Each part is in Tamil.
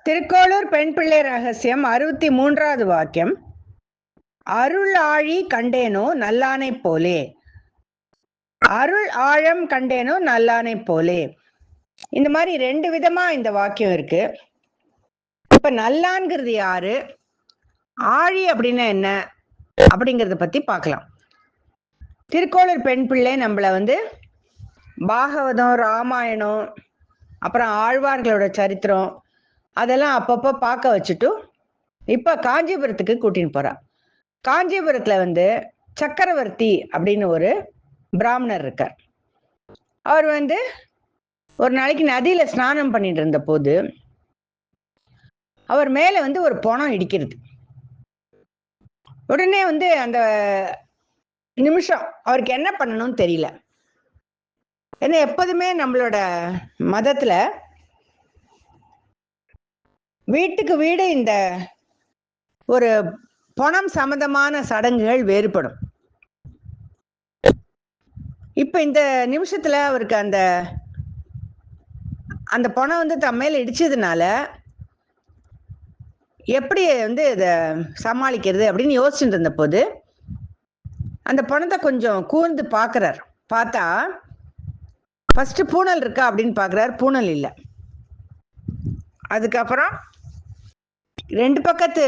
திருக்கோளூர் பெண் பிள்ளை ரகசியம் 63வது வாக்கியம். அருள் ஆழி கண்டேனோ நல்லானை போலே. அருள் ஆழம் கண்டேனோ நல்லானை போலே. இந்த மாதிரி 2 விதமா இந்த வாக்கியம் இருக்கு. இப்ப நல்லான்கிறது யாரு, ஆழி அப்படின்னா என்ன அப்படிங்கறத பத்தி பார்க்கலாம். திருக்கோளூர் பெண் பிள்ளை நம்மள பாகவதம், ராமாயணம், அப்புறம் ஆழ்வார்களோட சரித்திரம் அதெல்லாம் அப்பப்போ பார்க்க வச்சுட்டு இப்ப காஞ்சிபுரத்துக்கு கூட்டின்னு போறா. காஞ்சிபுரத்துல சக்கரவர்த்தி அப்படின்னு ஒரு பிராமணர் இருக்கார். அவர் ஒரு நாளைக்கு நதியில ஸ்நானம் பண்ணிட்டு இருந்த போது அவர் மேல ஒரு பொணம் இடிக்கிறது. உடனே அந்த நிமிஷம் அவருக்கு என்ன பண்ணணும்னு தெரியல. ஏன்னா எப்போதுமே நம்மளோட மதத்துல வீட்டுக்கு வீடு இந்த ஒரு பணம் சம்பந்தமான சடங்குகள் வேறுபடும். இப்ப இந்த நிமிஷத்துல அவருக்கு அந்த பணம் தம் மேல இடிச்சதுனால எப்படி இத சமாளிக்கிறது அப்படின்னு யோசிச்சுட்டு இருந்த போது அந்த பணத்தை கொஞ்சம் கூர்ந்து பாக்குறார். பார்த்தா ஃபர்ஸ்ட் பூனல் இருக்கா அப்படின்னு பாக்குறார். பூனல் இல்லை. அதுக்கப்புறம் 2 பக்கத்து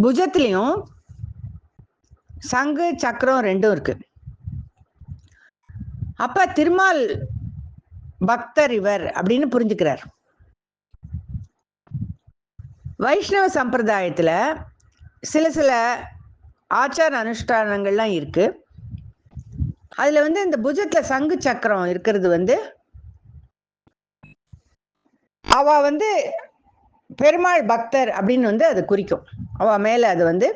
புஜத்திலையும் சங்கு சக்கரம் 2ம் இருக்கு. அப்ப திருமால் பக்தர் இவர் அப்படின்னு புரிஞ்சுக்கிறார். வைஷ்ணவ சம்பிரதாயத்துல சில ஆச்சார அனுஷ்டானங்கள்லாம் இருக்கு. அதுல இந்த புஜத்துல சங்கு சக்கரம் இருக்கிறது அவ பெருமாள் பக்தர் அப்படின்னு அது குறிக்கும். அவ மேல அது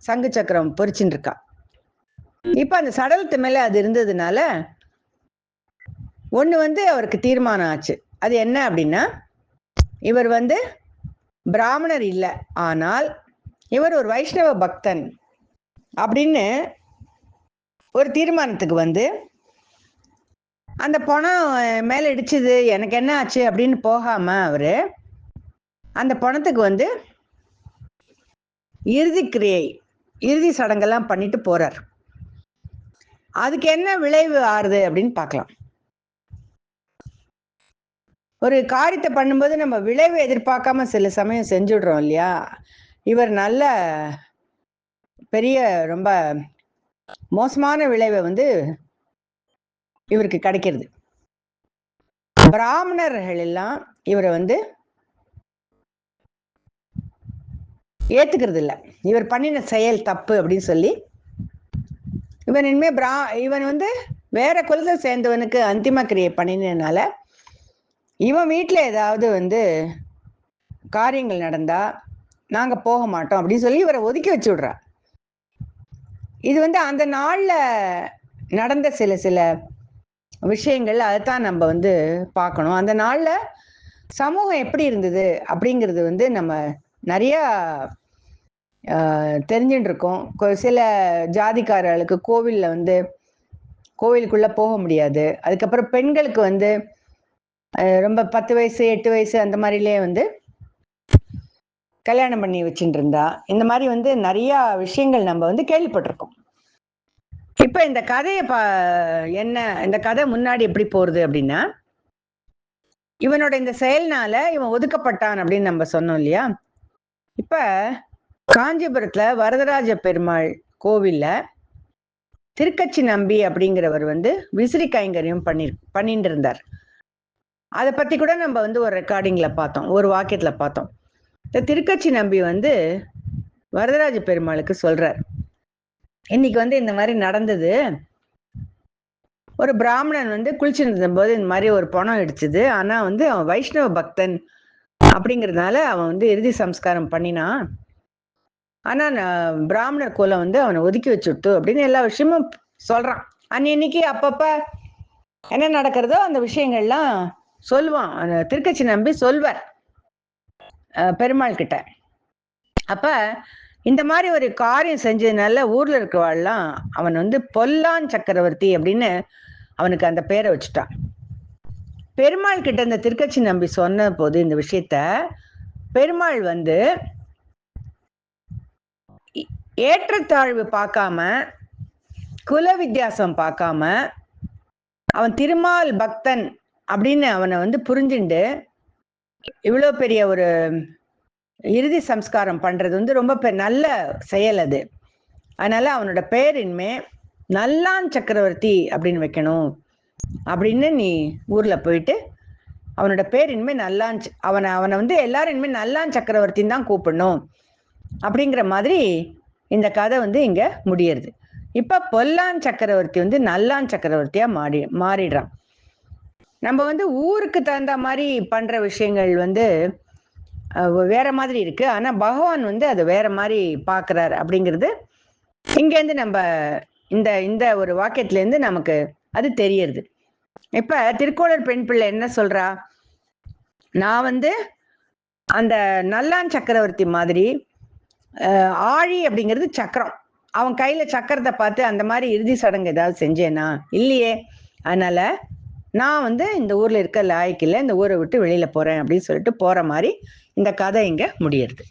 சங்கு சக்கரம் பொறிச்சுட்டு இருக்கா. இப்ப அந்த சடலத்து மேல அது இருந்ததுனால ஒண்ணு அவருக்கு தீர்மானம் ஆச்சு. அது என்ன அப்படின்னா, இவர் பிராமணர் இல்லை, ஆனால் இவர் ஒரு வைஷ்ணவ பக்தன் அப்படின்னு ஒரு தீர்மானத்துக்கு அந்த பணம் மேல இடிச்சது எனக்கு என்ன ஆச்சு அப்படின்னு போகாம அவரு அந்த பணத்துக்கு இறுதி கிரியை, இறுதி சடங்கெல்லாம் பண்ணிட்டு போறார். அதுக்கு என்ன விளைவு ஆறுது அப்படின்னு பார்க்கலாம். ஒரு காரியத்தை பண்ணும்போது நம்ம விளைவு எதிர்பார்க்காம சில சமயம் செஞ்சுடுறோம் இல்லையா. இவர் நல்ல பெரிய ரொம்ப மோசமான விளைவை இவருக்கு கிடைக்கிறது. பிராமணர்கள் எல்லாம் இவரை ஏத்துக்கிறது இல்லை. இவர் பண்ணின செயல் தப்பு அப்படின்னு சொல்லி இவன் இனிமே இவன் வேற குலத்தை சேர்ந்தவனுக்கு அந்திம கிரியை பண்ணினால இவன் வீட்டுல ஏதாவது காரியங்கள் நடந்தா நாங்க போக மாட்டோம் அப்படின்னு சொல்லி இவரை ஒதுக்கி வச்சு விடுறா. இது அந்த நாள்ல நடந்த சில விஷயங்கள், அதைத்தான் நம்ம பார்க்கணும். அந்த நாள்ல சமூகம் எப்படி இருந்தது அப்படிங்கிறது நம்ம நிறைய தெரிஞ்சுட்டு இருக்கோம். சில ஜாதிக்காரர்களுக்கு கோவில்ல கோவிலுக்குள்ள போக முடியாது. அதுக்கப்புறம் பெண்களுக்கு ரொம்ப 10 வயசு 8 வயசு அந்த மாதிரிலே கல்யாணம் பண்ணி வச்சுட்டு இருந்தா. இந்த மாதிரி நிறைய விஷயங்கள் நம்ம கேள்விப்பட்டிருக்கோம். இப்ப இந்த கதையை என்ன, இந்த கதை முன்னாடி எப்படி போறது அப்படின்னா, இவனோட இந்த செயல்னால இவன் ஒதுக்கப்பட்டான் அப்படின்னு நம்ம சொன்னோம் இல்லையா. இப்ப காஞ்சிபுரத்துல வரதராஜ பெருமாள் கோவில்ல திருக்கச்சி நம்பி அப்படிங்கிறவர் விசிறி கைங்கரியம் பண்ணிட்டு இருந்தார். அதை பத்தி கூட நம்ம ஒரு ரெக்கார்டிங்ல பார்த்தோம், ஒரு வாக்கியத்துல பார்த்தோம். இந்த திருக்கச்சி நம்பி வரதராஜ பெருமாளுக்கு சொல்றார், இன்னைக்கு இந்த மாதிரி நடந்தது. ஒரு பிராமணன் குளிச்சுட்டு இருந்த போது இந்த மாதிரி ஒரு பணம் இடிச்சுது. ஆனா அவன் வைஷ்ணவ பக்தன் அப்படிங்கிறதுனால அவன் இறுதி சம்ஸ்காரம் பண்ணினான். ஆனா பிராமணர் குலம் அவனை ஒதுக்கி வச்சுட்டு அப்படின்னு எல்லா விஷயமும் சொல்றான். அன்னைக்கு அப்பப்ப என்ன நடக்கிறதோ அந்த விஷயங்கள்லாம் சொல்லுவான். திருக்கச்சி நம்பி சொல்வார் பெருமாள் கிட்ட. அப்ப இந்த மாதிரி ஒரு காரியம் செஞ்சதுனால ஊர்ல இருக்கவாள்லாம் அவன் பொல்லான் சக்கரவர்த்தி அப்படின்னு அவனுக்கு அந்த பேரை வச்சுட்டான். பெருமாள் கிட்ட இந்த திருக்கச்சி நம்பி சொன்ன போது இந்த விஷயத்த பெருமாள் வந்து ஏற்றத்தாழ்வு பார்க்காம, குல வித்தியாசம் பார்க்காம, அவன் திருமால் பக்தன் அப்படின்னு அவனை வந்து புரிஞ்சுண்டு இவ்வளோ பெரிய ஒரு இறுதி சம்ஸ்காரம் பண்றது வந்து ரொம்ப நல்ல செயல் அது. அதனால அவனோட பேர் இனிமே நல்லான் சக்கரவர்த்தி அப்படின்னு வைக்கணும் அப்படின்னு நீ ஊர்ல போயிட்டு அவனோட பேர் இனிமே நல்லான், அவனை வந்து எல்லாரும் இனிமே நல்லான் சக்கரவர்த்தின்னு தான் கூப்பிடணும் அப்படிங்கிற மாதிரி இந்த கதை வந்து இங்க முடியறது. இப்ப பொல்லான் சக்கரவர்த்தி வந்து நல்லான் சக்கரவர்த்தியா மாறிடுறான். நம்ம வந்து ஊருக்கு தகுந்த மாதிரி பண்ற விஷயங்கள் வந்து வேற மாதிரி இருக்கு. ஆனா பகவான் வந்து அதை வேற மாதிரி பாக்குறாரு அப்படிங்கிறது இங்க இருந்து நம்ம இந்த இந்த ஒரு வாக்கியத்துல இருந்து நமக்கு அது தெரியறது. இப்ப திருக்கோளர் பெண் பிள்ளை என்ன சொல்றா, நான் வந்து அந்த நல்லான் சக்கரவர்த்தி மாதிரி ஆழி அப்படிங்கிறது சக்கரம், அவன் கையில சக்கரத்தை பார்த்து அந்த மாதிரி இறுதி சடங்கு ஏதாவது செஞ்சேனா? இல்லையே. அதனால நான் வந்து இந்த ஊர்ல இருக்க லாய்க்கு இல்லை, இந்த ஊரை விட்டு வெளியில போறேன் அப்படின்னு சொல்லிட்டு போற மாதிரி இந்த கதை இங்க முடியறது.